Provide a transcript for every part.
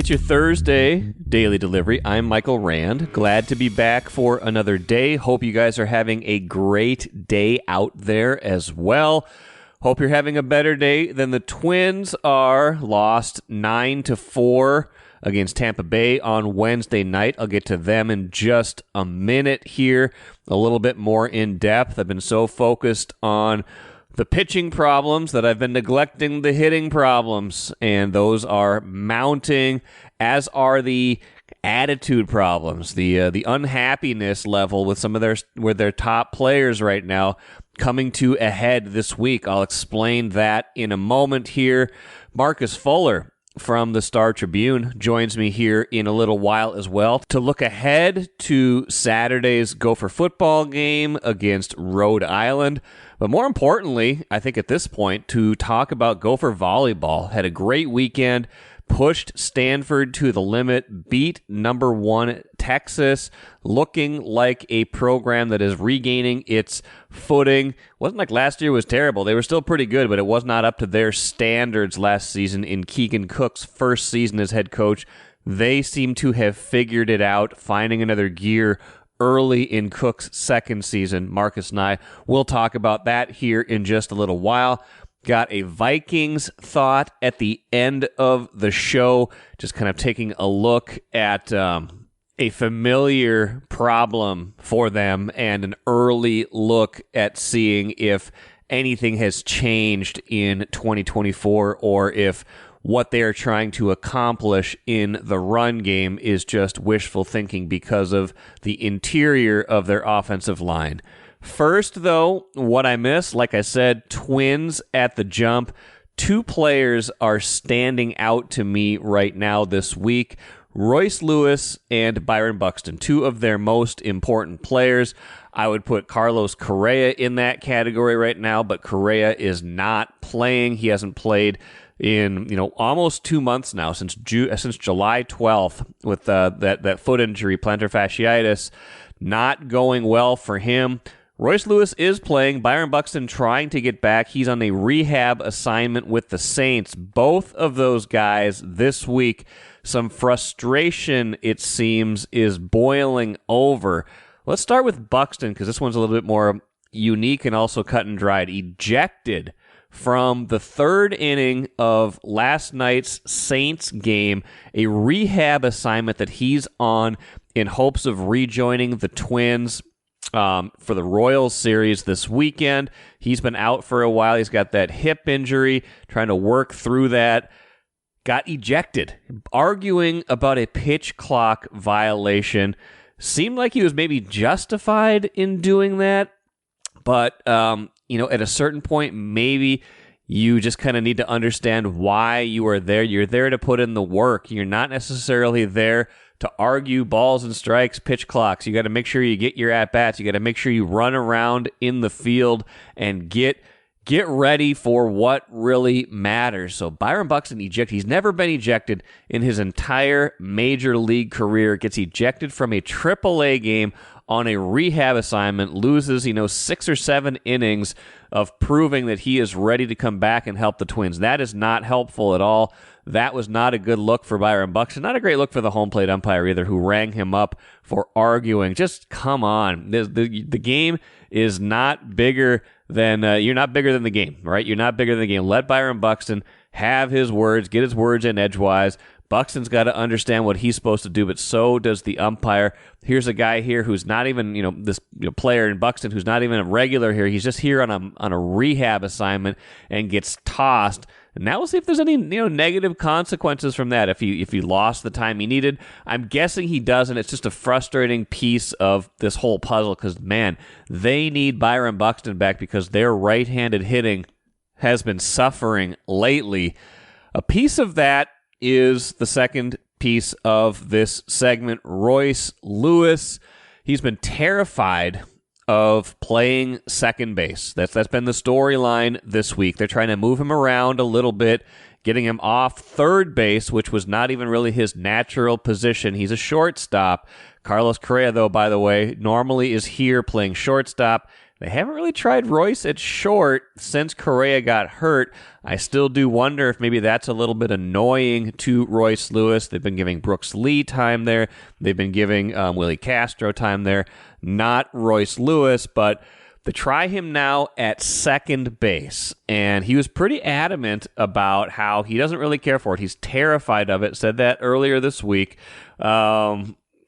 It's your Thursday daily delivery. I'm Michael Rand. Glad to be back for another day. Hope you guys are having a great day out there as well. Hope you're having a better day than the Twins are. Lost 9-4 against Tampa Bay on Wednesday night. I'll get to them in just a minute here, a little bit more in depth. I've been so focused on the pitching problems that I've been neglecting the hitting problems, and those are mounting, as are the attitude problems, the unhappiness level with some of their top players right now coming to a head this week. I'll explain that in a moment here. Marcus Fuller from the Star Tribune joins me here in a little while as well to look ahead to Saturday's Gopher football game against Rhode Island. But more importantly, I think at this point, to talk about Gopher volleyball. Had a great weekend, pushed Stanford to the limit, beat number 1 Texas, looking like a program that is regaining its footing. Wasn't like last year was terrible. They were still pretty good, but it was not up to their standards last season in Keegan Cook's first season as head coach. They seem to have figured it out, finding another gear early in Cook's second season. Marcus and I will talk about that here in just a little while. Got a Vikings thought at the end of the show, just kind of taking a look at a familiar problem for them and an early look at seeing if anything has changed in 2024 or if what they are trying to accomplish in the run game is just wishful thinking because of the interior of their offensive line. First, though, what I miss, like I said, Twins at the jump. 2 players are standing out to me right now this week. Royce Lewis and Byron Buxton, 2 of their most important players. I would put Carlos Correa in that category right now, but Correa is not playing. He hasn't played in almost 2 months now, since July 12th with that foot injury, plantar fasciitis, not going well for him. Royce Lewis is playing. Byron Buxton trying to get back. He's on a rehab assignment with the Saints. Both of those guys this week, some frustration, it seems, is boiling over. Let's start with Buxton, because this one's a little bit more unique and also cut and dried. Ejected from the 3rd inning of last night's Saints game, a rehab assignment that he's on in hopes of rejoining the Twins for the Royals series this weekend. He's been out for a while. He's got that hip injury, trying to work through that. Got ejected, arguing about a pitch clock violation. Seemed like he was maybe justified in doing that, but at a certain point, maybe you just kind of need to understand why you are there. You're there to put in the work. You're not necessarily there to argue balls and strikes, pitch clocks. You got to make sure you get your at-bats. You got to make sure you run around in the field and get ready for what really matters. So Byron Buxton ejected. He's never been ejected in his entire major league career. Gets ejected from a AAA game on a rehab assignment, loses 6 or 7 innings of proving that he is ready to come back and help the Twins. That is not helpful at all. That was not a good look for Byron Buxton. Not a great look for the home plate umpire either, who rang him up for arguing. Just come on. The game is not bigger than, you're not bigger than the game, right? You're not bigger than the game. Let Byron Buxton have his words, get his words in edgewise. Buxton's got to understand what he's supposed to do, but so does the umpire. Here's a guy here who's not even, this player in Buxton who's not even a regular here. He's just here on a rehab assignment and gets tossed. And now we'll see if there's any negative consequences from that. If he lost the time he needed, I'm guessing he doesn't. It's just a frustrating piece of this whole puzzle because, man, they need Byron Buxton back because their right-handed hitting has been suffering lately. A piece of that is the second piece of this segment. Royce Lewis, he's been terrified of playing second base. That's been the storyline this week. They're trying to move him around a little bit, getting him off third base, which was not even really his natural position. He's a shortstop. Carlos Correa, though, by the way, normally is here playing shortstop, They haven't really tried Royce at short since Correa got hurt. I still do wonder if maybe that's a little bit annoying to Royce Lewis. They've been giving Brooks Lee time there. They've been giving Willie Castro time there. Not Royce Lewis, but they try him now at second base. And he was pretty adamant about how he doesn't really care for it. He's terrified of it. Said that earlier this week.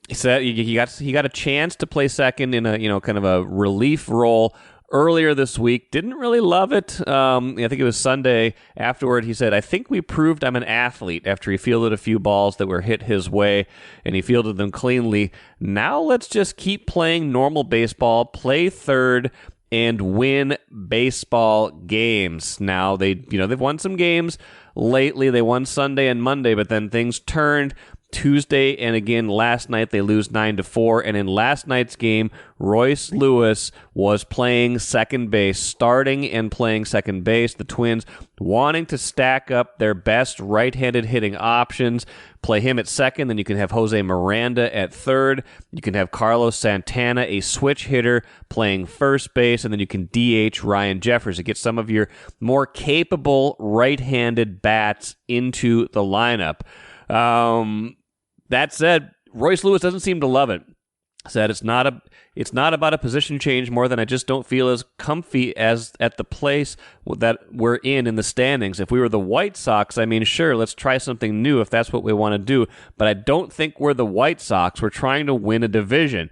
He said he got a chance to play second in a kind of a relief role earlier this week. Didn't really love it. I think it was Sunday afterward. He said, "I think we proved I'm an athlete," after he fielded a few balls that were hit his way, and he fielded them cleanly. Now let's just keep playing normal baseball, play third, and win baseball games. Now they've won some games lately. They won Sunday and Monday, but then things turned Tuesday, and again last night they lose 9-4. And in last night's game, Royce Lewis was playing second base, starting and playing second base. The Twins wanting to stack up their best right-handed hitting options, play him at second, then you can have Jose Miranda at third. You can have Carlos Santana, a switch hitter, playing first base, and then you can DH Ryan Jeffers to get some of your more capable right-handed bats into the lineup. That said, Royce Lewis doesn't seem to love it. Said it's not about a position change more than I just don't feel as comfy as at the place that we're in the standings. If we were the White Sox, I mean, sure, let's try something new if that's what we want to do. But I don't think we're the White Sox. We're trying to win a division.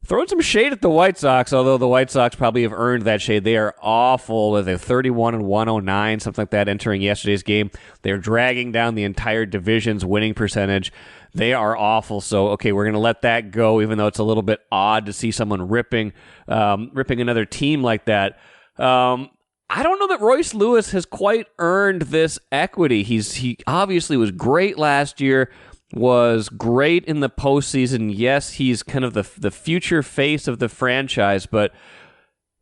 Throwing some shade at the White Sox, although the White Sox probably have earned that shade. They are awful. They're 31-109, something like that, entering yesterday's game. They're dragging down the entire division's winning percentage. They are awful. So, okay, we're going to let that go, even though it's a little bit odd to see someone ripping another team like that. I don't know that Royce Lewis has quite earned this equity. He obviously was great last year. Was great in the postseason. Yes, he's kind of the future face of the franchise, but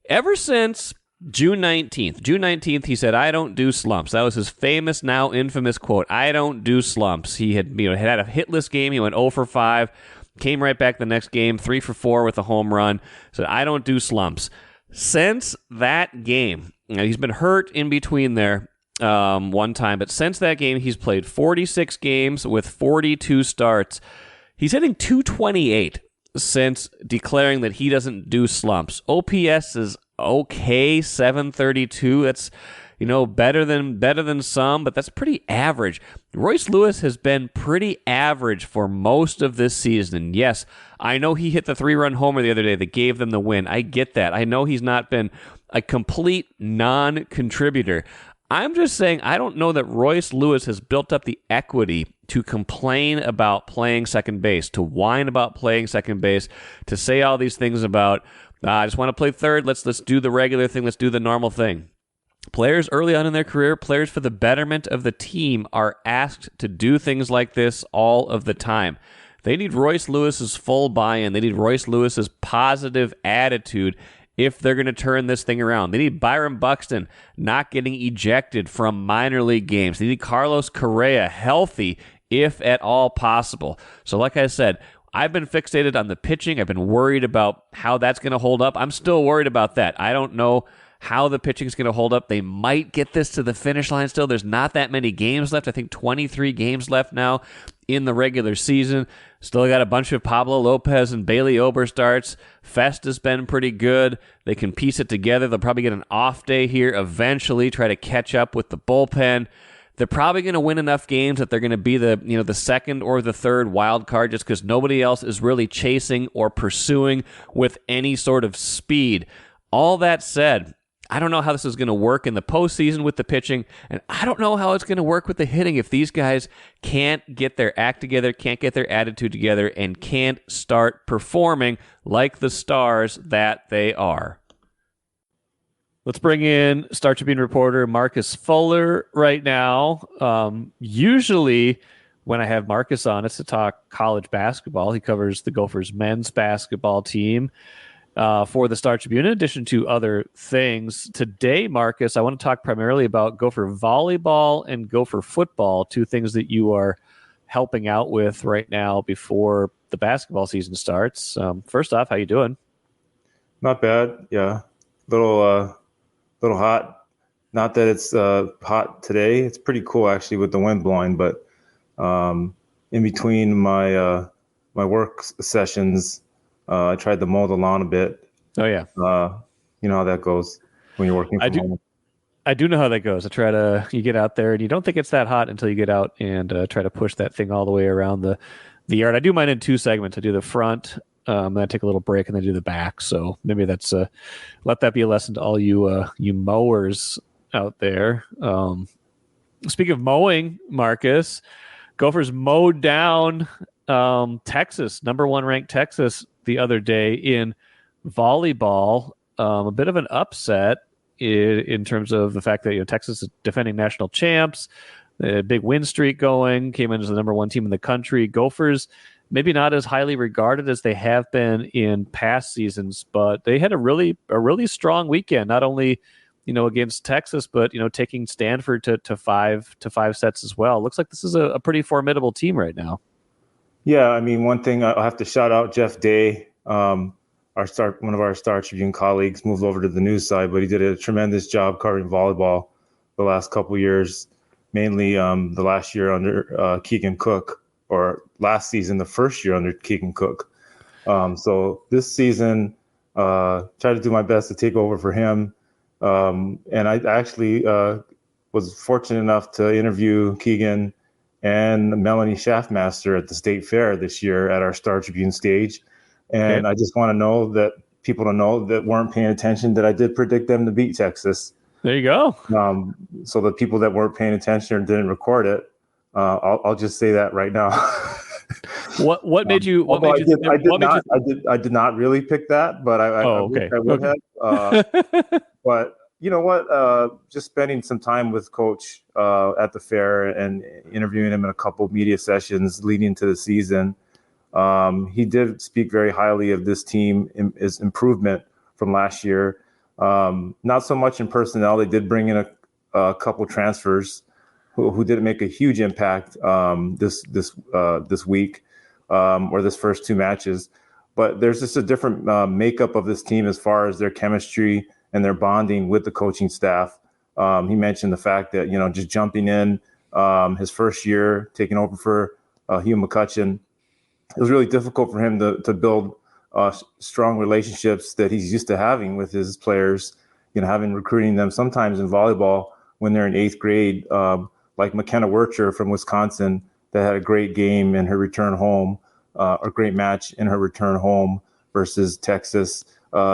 ever since June 19th, he said, "I don't do slumps." That was his famous, now infamous quote, "I don't do slumps." He had had a hitless game. He went 0 for 5, came right back the next game, 3 for 4 with a home run. Said, "I don't do slumps." Since that game, he's been hurt in between there. One time, but since that game, he's played 46 games with 42 starts. He's hitting .228 since declaring that he doesn't do slumps. OPS is okay, 732. That's better than some, but that's pretty average. Royce Lewis has been pretty average for most of this season. And yes, I know he hit the 3-run homer the other day that gave them the win. I get that. I know he's not been a complete non-contributor. I'm just saying I don't know that Royce Lewis has built up the equity to complain about playing second base, to whine about playing second base, to say all these things about, I just want to play third, let's do the regular thing, let's do the normal thing. Players early on in their career, players for the betterment of the team, are asked to do things like this all of the time. They need Royce Lewis's full buy-in. They need Royce Lewis's positive attitude if they're going to turn this thing around. They need Byron Buxton not getting ejected from minor league games. They need Carlos Correa healthy, if at all possible. So like I said, I've been fixated on the pitching. I've been worried about how that's going to hold up. I'm still worried about that. I don't know how the pitching is going to hold up. They might get this to the finish line still. There's not that many games left. I think 23 games left now in the regular season. Still got a bunch of Pablo Lopez and Bailey Ober starts. Fest has been pretty good. They can piece it together. They'll probably get an off day here eventually, try to catch up with the bullpen. They're probably going to win enough games that they're going to be the second or the third wild card, just because nobody else is really chasing or pursuing with any sort of speed. All that said, I don't know how this is going to work in the postseason with the pitching, and I don't know how it's going to work with the hitting if these guys can't get their act together, can't get their attitude together, and can't start performing like the stars that they are. Let's bring in Star Tribune reporter Marcus Fuller right now. Usually when I have Marcus on, it's to talk college basketball. He covers the Gophers men's basketball team for the Star Tribune, in addition to other things. Today, Marcus, I want to talk primarily about Gopher volleyball and Gopher football, two things that you are helping out with right now before the basketball season starts. First off, how you doing? Not bad. Yeah. little hot. Not that it's hot today. It's pretty cool actually with the wind blowing, but in between my work sessions, I tried to mow the lawn a bit. Oh yeah. You know how that goes when you're working from home. I do know how that goes. You get out there and you don't think it's that hot until you get out and try to push that thing all the way around the yard. I do mine in 2 segments. I do the front, then I take a little break, and then do the back. So maybe that's let that be a lesson to all you mowers out there. Speaking of mowing, Marcus, Gophers mowed down Texas, number 1 ranked Texas, the other day in volleyball. A bit of an upset in terms of the fact that Texas is defending national champs, a big win streak going, came in as the number 1 team in the country. Gophers maybe not as highly regarded as they have been in past seasons, but they had a really strong weekend. Not only against Texas, but taking Stanford to five sets as well. Looks like this is a pretty formidable team right now. Yeah, I mean, one thing I'll have to shout out Jeff Day. One of our Star Tribune colleagues moved over to the news side, but he did a tremendous job covering volleyball the last couple of years, mainly the last year under Keegan Cook, or last season, the first year under Keegan Cook. So this season, tried to do my best to take over for him. And I actually was fortunate enough to interview Keegan and Melanie Schaffmaster at the State Fair this year at our Star Tribune stage. And I just want to know that people to know that weren't paying attention that I did predict them to beat Texas. There you go. So the people that weren't paying attention or didn't record it, I'll just say that right now. What made you? I did not really pick that, but I would have. But you know what? Just spending some time with Coach at the fair and interviewing him in a couple of media sessions leading into the season. He did speak very highly of this team, his improvement from last year. Not so much in personnel. They did bring in a couple transfers who didn't make a huge impact this week or this first 2 matches. But there's just a different makeup of this team as far as their chemistry and their bonding with the coaching staff. He mentioned the fact that just jumping in his first year, taking over for Hugh McCutcheon. It was really difficult for him to build strong relationships that he's used to having with his players, having recruiting them sometimes in volleyball when they're in 8th grade, like McKenna Wercher from Wisconsin that had a great game in her return home, a great match in her return home versus Texas.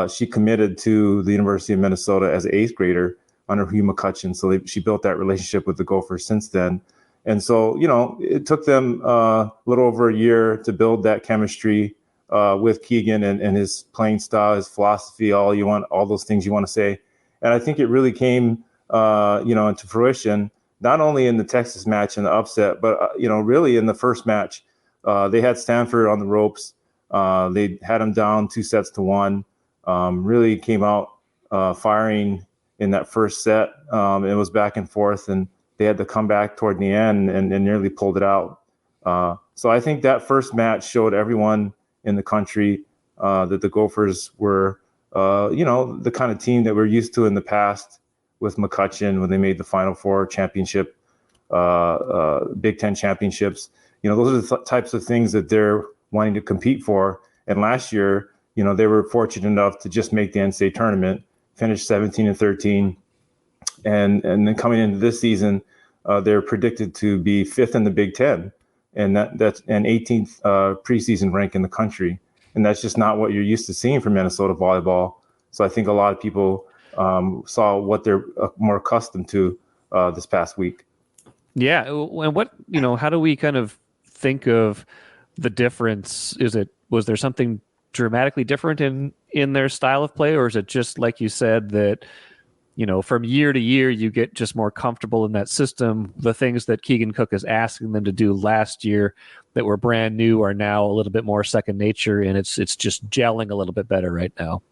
She committed to the University of Minnesota as an 8th grader under Hugh McCutcheon. So she built that relationship with the Gophers since then. And so, it took them a little over a year to build that chemistry with Keegan and his playing style, his philosophy, all those things you want to say. And I think it really came, into fruition, not only in the Texas match and the upset, but, really in the first match. They had Stanford on the ropes. They had them down 2-1. Really came out firing in that first set. It was back and forth, and they had to come back toward the end and nearly pulled it out. So I think that first match showed everyone in the country that the Gophers were, the kind of team that we're used to in the past with McCutcheon when they made the Final Four championship, Big Ten championships. Those are the types of things that they're wanting to compete for. And last year, they were fortunate enough to just make the NCAA tournament, finish 17-13. And then coming into this season, they're predicted to be 5th in the Big Ten, and that's an 18th preseason rank in the country. And that's just not what you're used to seeing from Minnesota volleyball. So I think a lot of people saw what they're more accustomed to this past week. Yeah. And how do we kind of think of the difference? Was there something dramatically different in their style of play, or is it just like you said that from year to year you get just more comfortable in that system? The things that Keegan Cook is asking them to do last year that were brand new are now a little bit more second nature, and it's just gelling a little bit better right now.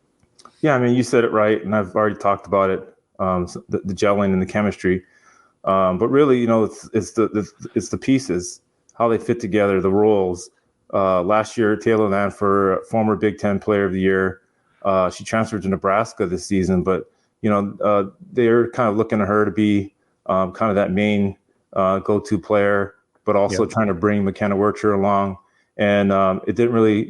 Yeah, I mean, you said it right, and I've already talked about it, the gelling and the chemistry. But really, it's the pieces, how they fit together, the roles. Last year, Taylor Lanford, former Big Ten Player of the Year, She transferred to Nebraska this season, but they're kind of looking at her to be kind of that main go-to player, but also trying to bring McKenna Wercher along. And it didn't really,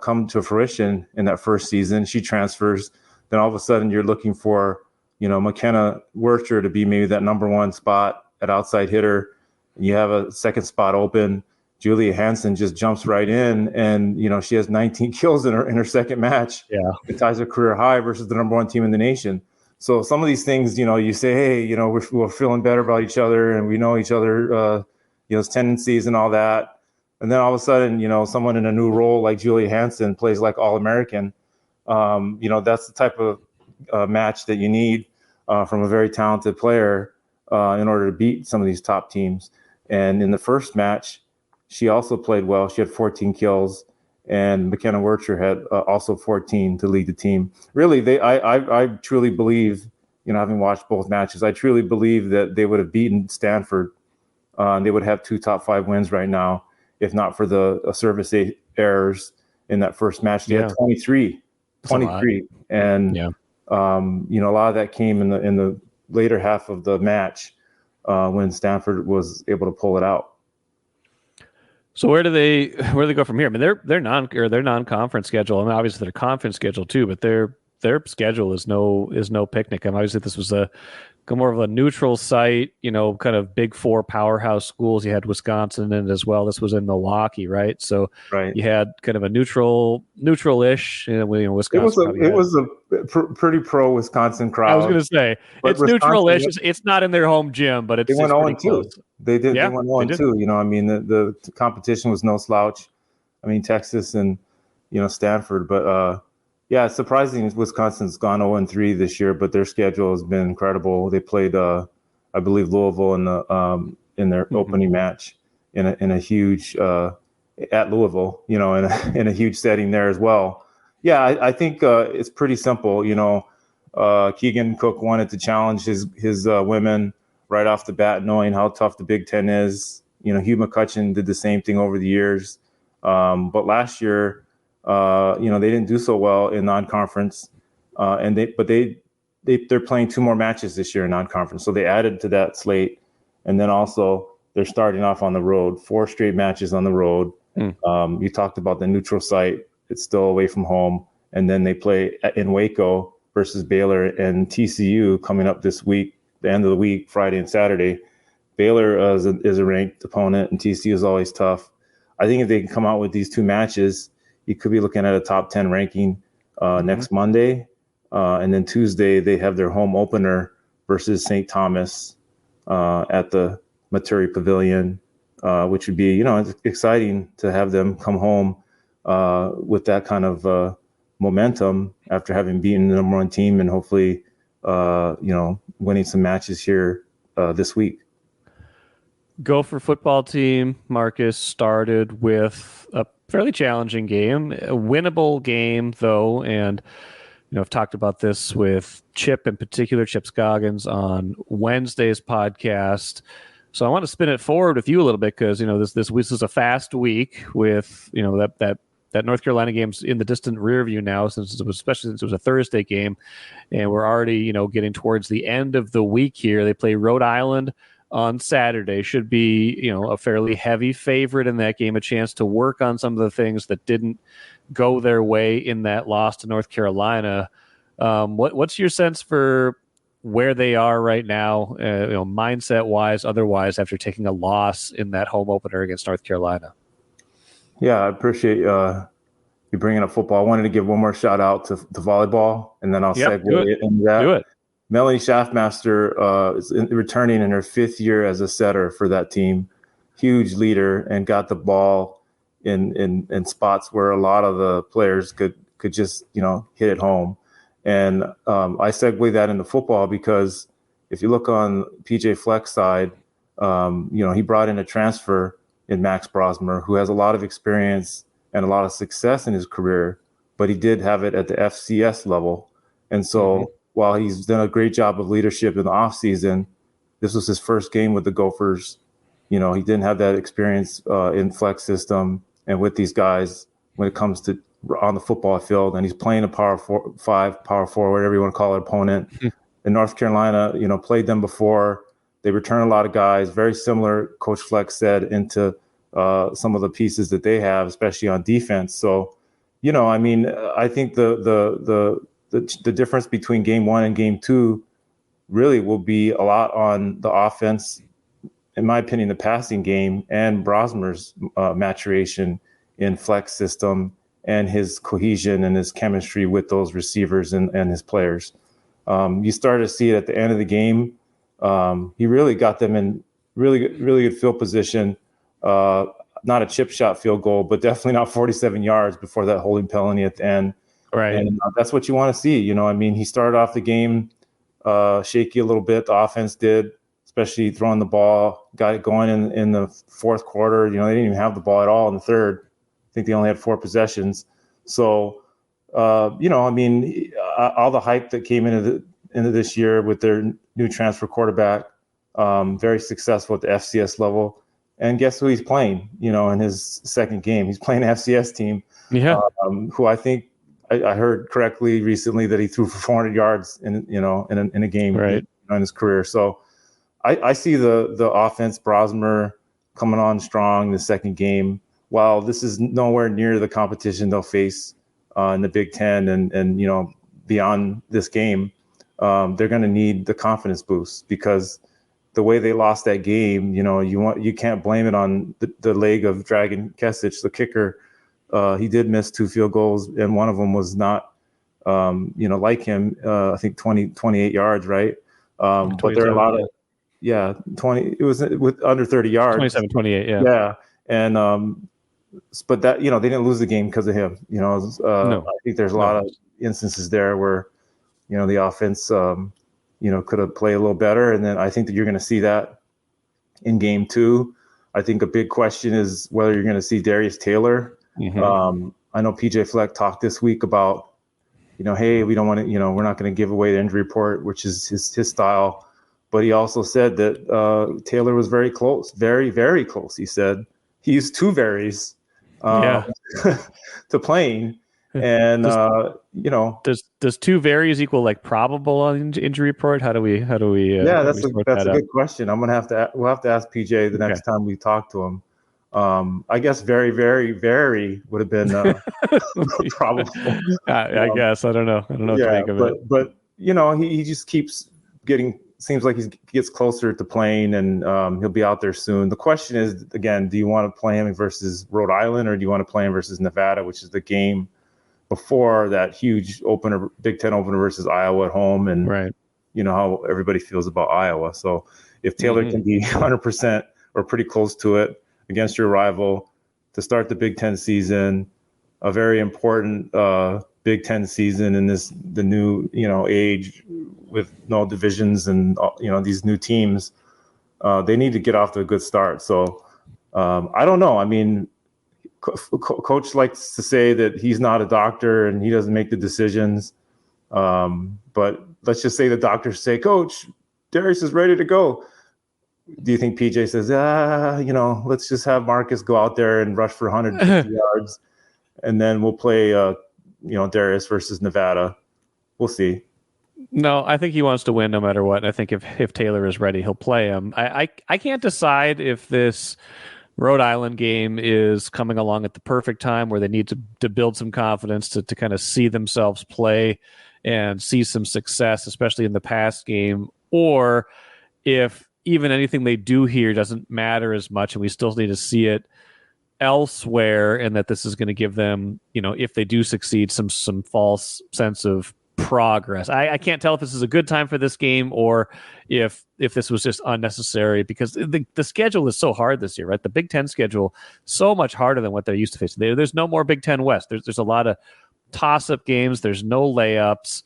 come to fruition in that first season. She transfers. Then all of a sudden you're looking for, McKenna Wercher to be maybe that number one spot at outside hitter. You have a second spot open. Julia Hansen just jumps right in, and she has 19 kills in her second match. Yeah, it ties her career high versus the number one team in the nation. So some of these things, you say, hey, we're feeling better about each other, and we know each other, tendencies and all that. And then all of a sudden, someone in a new role like Julia Hansen plays like All-American. That's the type of match that you need from a very talented player in order to beat some of these top teams. And in the first match, she also played well. She had 14 kills, and McKenna Wercher had also 14 to lead the team. Really, I truly believe, having watched both matches, I truly believe that they would have beaten Stanford. They would have 2 top 5 wins right now, if not for the service errors in that first match. They had 23, and a lot of that came in the later half of the match when Stanford was able to pull it out. So where do they go from here? I mean, their non-conference schedule. I mean, obviously their conference schedule too, but their schedule is no picnic. And obviously this was more of a neutral site, kind of Big Four powerhouse schools. You had Wisconsin in it as well. This was in Milwaukee, right? So you had kind of a neutral-ish. Wisconsin. It was a pretty pro Wisconsin crowd. I was going to say it's neutral-ish. It's not in their home gym, but it's. They went 0-2. They did. Yeah, they went 0-2. I mean, the competition was no slouch. I mean, Texas and Stanford, but. Yeah, it's surprising Wisconsin's gone 0-3 this year, but their schedule has been incredible. They played, I believe, Louisville in their opening match in a huge at Louisville, in a huge setting there as well. Yeah, I think it's pretty simple. Keegan Cook wanted to challenge his women right off the bat, knowing how tough the Big Ten is. Hugh McCutcheon did the same thing over the years, but last year. They didn't do so well in non-conference, and they're playing 2 more matches this year in non-conference. So they added to that slate, and then also they're starting off on the road, 4 straight matches on the road. You talked about the neutral site; it's still away from home, and then they play in Waco versus Baylor and TCU coming up this week, the end of the week, Friday and Saturday. Baylor is a ranked opponent, and TCU is always tough. I think if they can come out with these 2 matches. You could be looking at a top 10 ranking next Monday. And then Tuesday, they have their home opener versus St. Thomas at the Maturi Pavilion, which would be, it's exciting to have them come home with that kind of momentum after having beaten the number 1 team and hopefully, winning some matches here this week. Gopher football team, Marcus, started with a fairly challenging game, a winnable game though, and I've talked about this with Chip in particular, Chip Scoggins on Wednesday's podcast. So I want to spin it forward with you a little bit because this is a fast week with that North Carolina game's in the distant rear view now, especially since it was a Thursday game, and we're already getting towards the end of the week here. They play Rhode Island on Saturday. Should be, a fairly heavy favorite in that game, a chance to work on some of the things that didn't go their way in that loss to North Carolina. What's your sense for where they are right now, mindset-wise, otherwise, after taking a loss in that home opener against North Carolina? Yeah, I appreciate you bringing up football. I wanted to give one more shout-out to volleyball, and then I'll segue into that. Do it. Melanie Schaffmaster is returning in her 5th year as a setter for that team. Huge leader, and got the ball in spots where a lot of the players could just hit it home. And I segue that into football because if you look on PJ Fleck's side, he brought in a transfer in Max Brosmer, who has a lot of experience and a lot of success in his career, but he did have it at the FCS level, and so. While he's done a great job of leadership in the offseason, this was his first game with the Gophers. He didn't have that experience in flex system and with these guys when it comes to on the football field, and he's playing a power five, power four, whatever you want to call it, opponent. In North Carolina, played them before. They return a lot of guys, very similar, Coach Fleck said, into some of the pieces that they have, especially on defense. So, I think the difference between game one and game two really will be a lot on the offense, in my opinion, the passing game, and Brosmer's maturation in Fleck's system and his cohesion and his chemistry with those receivers and his players. You started to see it at the end of the game. He really got them in really good field position. Not a chip shot field goal, but definitely not 47 yards before that holding penalty at the end. Right. And that's what you want to see. He started off the game shaky a little bit. The offense did, especially throwing the ball, got it going in the fourth quarter. They didn't even have the ball at all in the third. I think they only had 4 possessions. So, all the hype that came into this year with their new transfer quarterback, very successful at the FCS level. And guess who he's playing, in his second game? He's playing an FCS team, who I think I heard correctly recently that he threw for 400 yards in a game right. in his career. So I see the offense, Brosmer, coming on strong in the second game. While this is nowhere near the competition they'll face in the Big Ten and beyond this game, they're going to need the confidence boost, because the way they lost that game, you can't blame it on the leg of Dragon Kesich, the kicker. He did miss 2 field goals, and one of them was not, like him. I think 28 yards, right? But there are a lot of 20. It was with under 30 yards. 27, 28, yeah. Yeah, and but that they didn't lose the game because of him. No. I think there's a lot of instances there where the offense could have played a little better, and then I think that you're going to see that in game 2. I think a big question is whether you're going to see Darius Taylor. Mm-hmm. I know PJ Fleck talked this week about, hey, we don't want to, we're not going to give away the injury report, which is his style. But he also said that Taylor was very close, very, very close. He said he used 2 varies to playing. And, does 2 varies equal like probable on injury report? How do we that's a good question. We'll have to ask PJ the next time we talk to him. I guess very, very, very would have been probable. I guess I don't know what to make of it. But he just keeps getting. Seems like he gets closer to playing, and he'll be out there soon. The question is, again, do you want to play him versus Rhode Island, or do you want to play him versus Nevada, which is the game before that huge opener, Big Ten opener versus Iowa at home, and right. How everybody feels about Iowa. So if Taylor can be 100% or pretty close to it against your rival to start the Big Ten season, a very important Big Ten season in the new age with no divisions and these new teams, they need to get off to a good start. So I don't know. I mean, Coach likes to say that he's not a doctor and he doesn't make the decisions. But let's just say the doctors say, Coach, Darius is ready to go. Do you think PJ says, let's just have Marcus go out there and rush for 150 yards, and then we'll play, Darius versus Nevada? We'll see. No, I think he wants to win no matter what. I think if Taylor is ready, he'll play him. I can't decide if this Rhode Island game is coming along at the perfect time where they need to build some confidence to kind of see themselves play and see some success, especially in the past game, or if even anything they do here doesn't matter as much and we still need to see it elsewhere, and that this is going to give them, if they do succeed, some false sense of progress. I can't tell if this is a good time for this game or if this was just unnecessary, because the schedule is so hard this year, right? The Big Ten schedule so much harder than what they're used to facing. There's no more Big Ten West. There's a lot of toss-up games. There's no layups.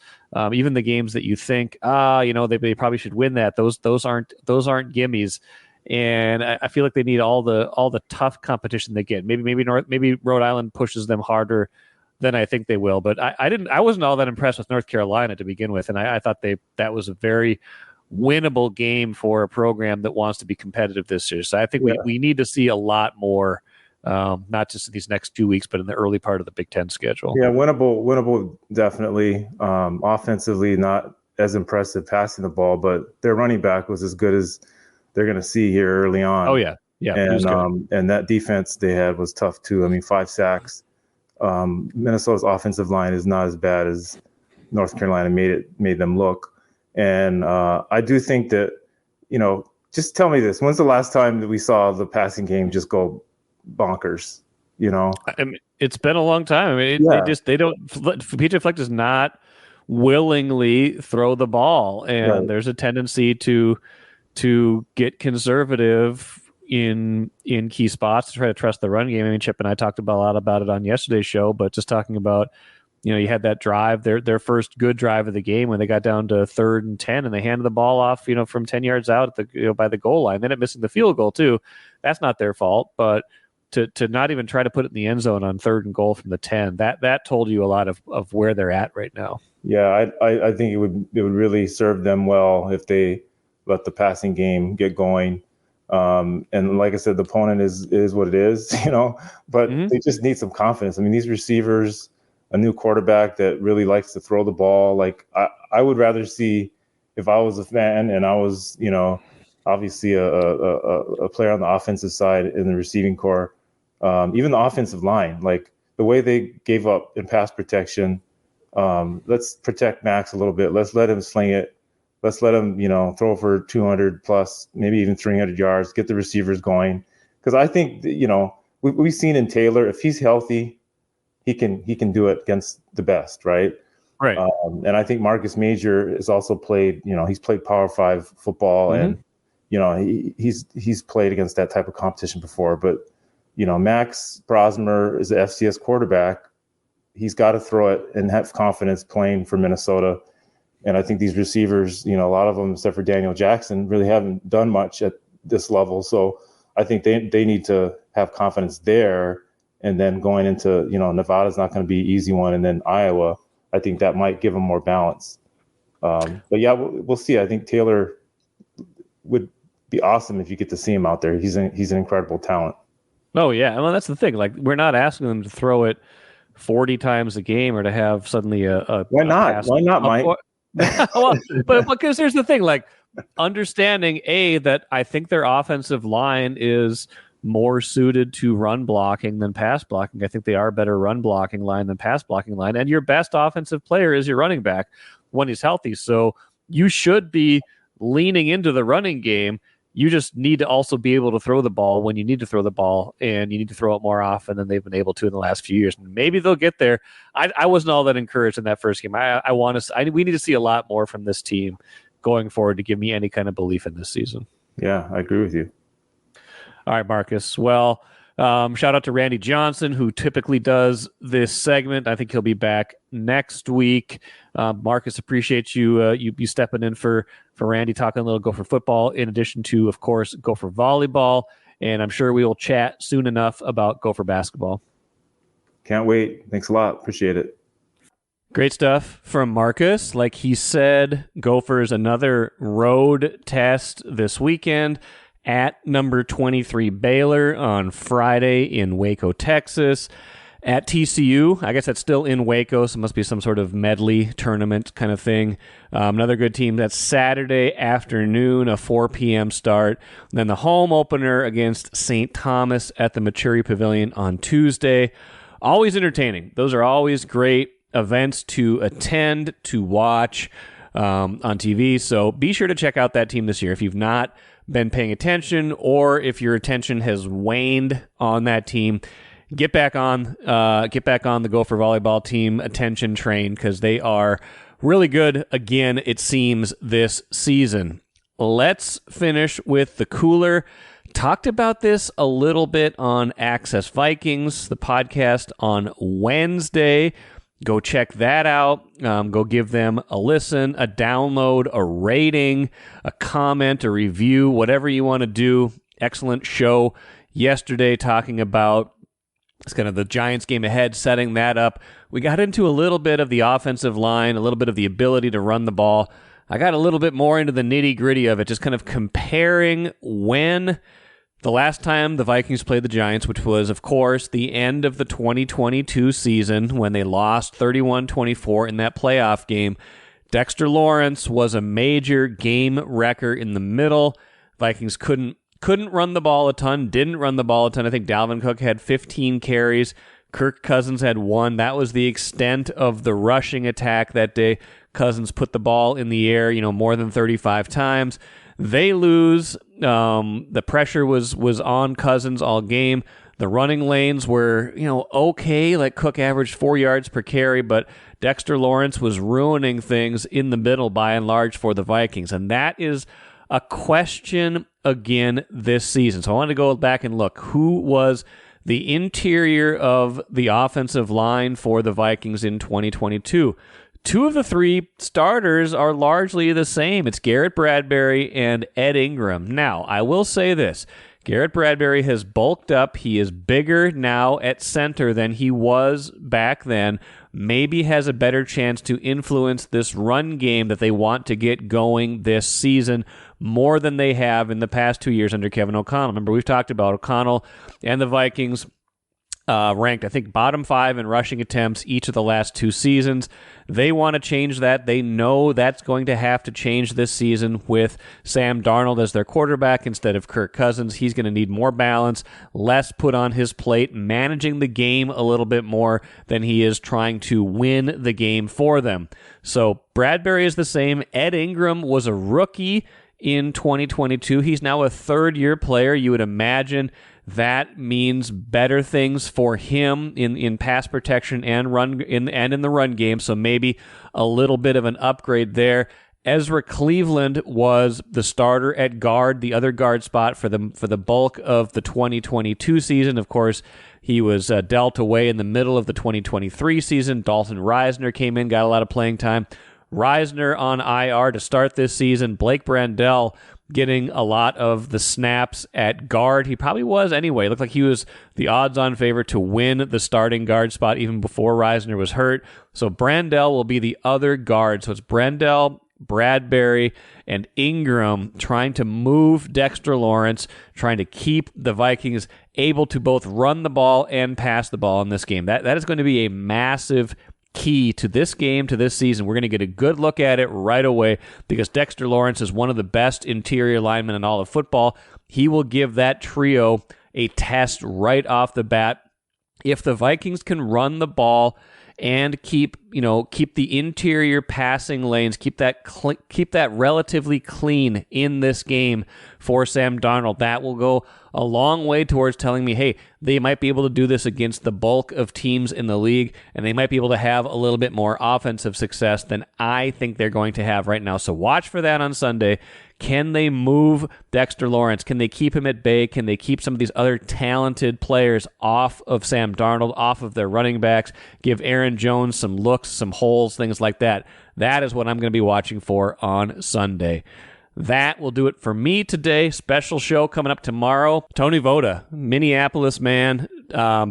Even the games that you think, they probably should win that. Those aren't gimmies. And I feel like they need all the tough competition they get. Maybe Rhode Island pushes them harder than I think they will. But I wasn't all that impressed with North Carolina to begin with, and I thought that was a very winnable game for a program that wants to be competitive this year. So I think we need to see a lot more not just in these next 2 weeks, but in the early part of the Big Ten schedule. Yeah, winnable, definitely. Offensively, not as impressive passing the ball, but their running back was as good as they're going to see here early on. Oh, yeah. Yeah, and that defense they had was tough, too. I mean, 5 sacks. Minnesota's offensive line is not as bad as North Carolina made them look. And I do think that, just tell me this. When's the last time that we saw the passing game just go bonkers? I mean, it's been a long time. I mean, PJ Fleck does not willingly throw the ball, and there's a tendency to get conservative in key spots to try to trust the run game. I mean, Chip and I talked a lot about it on yesterday's show, but just talking about, you had that drive, their first good drive of the game when they got down to 3rd and 10 and they handed the ball off, from 10 yards out at by the goal line. They ended up missing the field goal too. That's not their fault, but to not even try to put it in the end zone on 3rd and goal from the 10, that told you a lot of where they're at right now. Yeah, I think it would really serve them well if they let the passing game get going. And like I said, the opponent is what it is, but they just need some confidence. I mean, these receivers, a new quarterback that really likes to throw the ball. Like I would rather see, if I was a fan and I was, obviously a player on the offensive side in the receiving corps, even the offensive line, like the way they gave up in pass protection. Let's protect Max a little bit. Let's let him sling it. Let's let him, throw for 200 plus, maybe even 300 yards, get the receivers going. Because I think, we've seen in Taylor, if he's healthy, he can do it against the best, right? Right. And I think Marcus Major has also played, he's played Power 5 football, and he's played against that type of competition before. But Max Brosmer is the FCS quarterback. He's got to throw it and have confidence playing for Minnesota. And I think these receivers, a lot of them, except for Daniel Jackson, really haven't done much at this level. So I think they need to have confidence there. And then going into, Nevada's not going to be an easy one. And then Iowa, I think that might give them more balance. But yeah, we'll see. I think Taylor would be awesome if you get to see him out there. He's an incredible talent. Oh, yeah. Well, that's the thing. Like, we're not asking them to throw it 40 times a game or to have suddenly a why not? Why not, Mike? Well, but because here's the thing, like, understanding that I think their offensive line is more suited to run blocking than pass blocking. I think they are a better run blocking line than pass blocking line. And your best offensive player is your running back when he's healthy. So you should be leaning into the running game. You just need to also be able to throw the ball when you need to throw the ball, and you need to throw it more often than they've been able to in the last few years. Maybe they'll get there. I wasn't all that encouraged in that first game. We need to see a lot more from this team going forward to give me any kind of belief in this season. Yeah, I agree with you. All right, Marcus. Well, shout out to Randy Johnson, who typically does this segment. I think he'll be back next week. Marcus, appreciate you stepping in for Randy, talking a little Gopher football, in addition to, of course, Gopher volleyball. And I'm sure we will chat soon enough about Gopher basketball. Can't wait. Thanks a lot. Appreciate it. Great stuff from Marcus. Like he said, Gophers another road test this weekend at number 23 Baylor on Friday in Waco, Texas. At TCU, I guess that's still in Waco, so it must be some sort of medley tournament kind of thing. Another good team. That's Saturday afternoon, a 4 p.m. start. And then the home opener against St. Thomas at the Maturi Pavilion on Tuesday. Always entertaining. Those are always great events to attend, to watch on TV. So be sure to check out that team this year. If you've not been paying attention, or if your attention has waned on that team, get back on the Gopher volleyball team attention train, because they are really good again, it seems, this season. Let's finish with the cooler. Talked about this a little bit on Access Vikings, the podcast on Wednesday. Go check that out. Go give them a listen, a download, a rating, a comment, a review, whatever you want to do. Excellent show yesterday talking about it's kind of the Giants game ahead, setting that up. We got into a little bit of the offensive line, a little bit of the ability to run the ball. I got a little bit more into the nitty-gritty of it, just kind of comparing when The last time the Vikings played the Giants, which was, of course, the end of the 2022 season when they lost 31-24 in that playoff game, Dexter Lawrence was a major game wrecker in the middle. Vikings couldn't run the ball a ton, didn't run the ball a ton. I think Dalvin Cook had 15 carries. Kirk Cousins had 1. That was the extent of the rushing attack that day. Cousins put the ball in the air, more than 35 times. They lose. The pressure was on Cousins all game. The running lanes were, okay. Like Cook averaged 4 yards per carry, but Dexter Lawrence was ruining things in the middle by and large for the Vikings. And that is a question again this season. So I wanted to go back and look. Who was the interior of the offensive line for the Vikings in 2022? 2 of the 3 starters are largely the same. It's Garrett Bradbury and Ed Ingram. Now, I will say this. Garrett Bradbury has bulked up. He is bigger now at center than he was back then. Maybe has a better chance to influence this run game that they want to get going this season more than they have in the past 2 years under Kevin O'Connell. Remember, we've talked about O'Connell and the Vikings ranked, I think, bottom 5 in rushing attempts each of the last 2 seasons. They want to change that. They know that's going to have to change this season with Sam Darnold as their quarterback instead of Kirk Cousins. He's going to need more balance, less put on his plate, managing the game a little bit more than he is trying to win the game for them. So Bradbury is the same. Ed Ingram was a rookie in 2022. He's now a third-year player. You would imagine that means better things for him in pass protection and in the run game. So maybe a little bit of an upgrade there. Ezra Cleveland was the starter at guard, the other guard spot for the bulk of the 2022 season. Of course, he was dealt away in the middle of the 2023 season. Dalton Reisner came in, got a lot of playing time. Reisner on IR to start this season. Blake Brandel getting a lot of the snaps at guard. He probably was anyway. It looked like he was the odds-on favorite to win the starting guard spot even before Reisner was hurt. So Brandel will be the other guard. So it's Brandel, Bradbury, and Ingram trying to move Dexter Lawrence, trying to keep the Vikings able to both run the ball and pass the ball in this game. That is going to be a massive key to this game, to this season. We're going to get a good look at it right away because Dexter Lawrence is one of the best interior linemen in all of football. He will give that trio a test right off the bat. If the Vikings can run the ball and keep the interior passing lanes, keep that relatively clean in this game for Sam Darnold, that will go a long way towards telling me, hey, they might be able to do this against the bulk of teams in the league, and they might be able to have a little bit more offensive success than I think they're going to have right now. So watch for that on Sunday. Can they move Dexter Lawrence? Can they keep him at bay? Can they keep some of these other talented players off of Sam Darnold, off of their running backs, give Aaron Jones some looks, some holes, things like that? That is what I'm going to be watching for on Sunday. That will do it for me today. Special show coming up tomorrow. Tony Voda, Minneapolis man,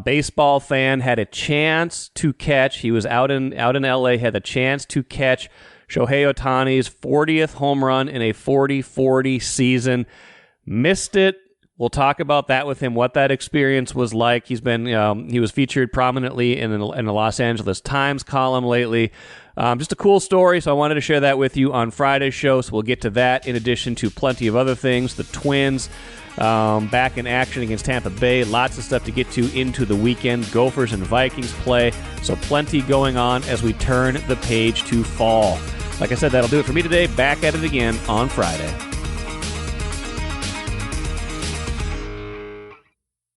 baseball fan, had a chance to catch. He was out in LA, had a chance to catch Shohei Ohtani's 40th home run in a 40-40 season. Missed it. We'll talk about that with him, what that experience was like. He was featured prominently in the Los Angeles Times column lately. Just a cool story, so I wanted to share that with you on Friday's show, so we'll get to that in addition to plenty of other things. The Twins back in action against Tampa Bay. Lots of stuff to get to into the weekend. Gophers and Vikings play, so plenty going on as we turn the page to fall. Like I said, that'll do it for me today. Back at it again on Friday.